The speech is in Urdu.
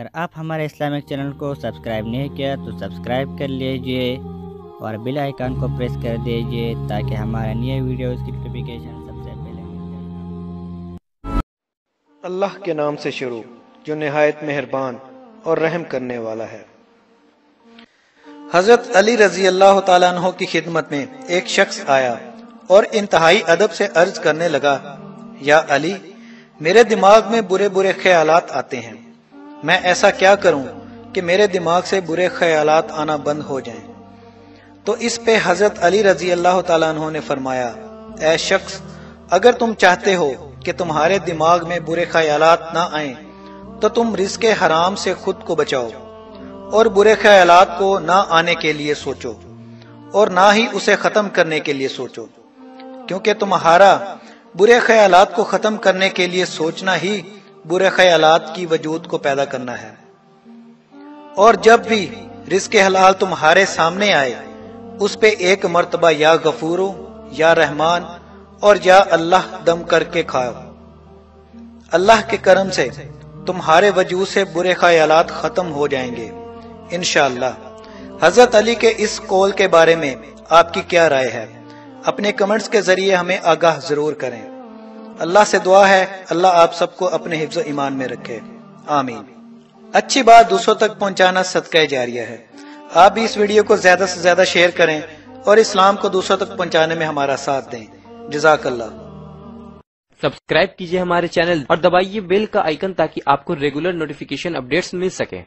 اگر آپ ہمارے اسلامک چینل کو سبسکرائب نہیں کیا تو سبسکرائب کر لیجئے اور بیل آئیکن کو پریس کر دیجئے تاکہ ہمارے نئے ویڈیوز کی نوٹیفیکیشن سب سے پہلے مل جائے۔ اللہ کے نام سے شروع جو نہایت مہربان اور رحم کرنے والا ہے۔ حضرت علی رضی اللہ تعالیٰ عنہ کی خدمت میں ایک شخص آیا اور انتہائی ادب سے عرض کرنے لگا، یا علی، میرے دماغ میں برے برے خیالات آتے ہیں، میں ایسا کیا کروں کہ میرے دماغ سے برے خیالات آنا بند ہو جائیں؟ تو اس پہ حضرت علی رضی اللہ تعالیٰ عنہ نے فرمایا، اے شخص، اگر تم چاہتے ہو کہ تمہارے دماغ میں برے خیالات نہ آئیں تو تم رزق حرام سے خود کو بچاؤ اور برے خیالات کو نہ آنے کے لیے سوچو اور نہ ہی اسے ختم کرنے کے لیے سوچو، کیونکہ تمہارا برے خیالات کو ختم کرنے کے لیے سوچنا ہی برے خیالات کی وجود کو پیدا کرنا ہے۔ اور جب بھی رزق حلال تمہارے سامنے آئے اس پہ ایک مرتبہ یا غفورو یا رحمان اور یا اللہ دم کر کے کھاؤ۔ اللہ کے کرم سے تمہارے وجود سے برے خیالات ختم ہو جائیں گے انشاءاللہ۔ حضرت علی کے اس قول کے بارے میں آپ کی کیا رائے ہے؟ اپنے کمنٹس کے ذریعے ہمیں آگاہ ضرور کریں۔ اللہ سے دعا ہے اللہ آپ سب کو اپنے حفظ و ایمان میں رکھے، آمین۔ اچھی بات دوسروں تک پہنچانا صدقہ جاریہ ہے۔ آپ بھی اس ویڈیو کو زیادہ سے زیادہ شیئر کریں اور اسلام کو دوسروں تک پہنچانے میں ہمارا ساتھ دیں۔ جزاک اللہ۔ سبسکرائب کیجئے ہمارے چینل اور دبائیے بیل کا آئیکن تاکہ آپ کو ریگولر نوٹیفیکیشن اپڈیٹس مل سکیں۔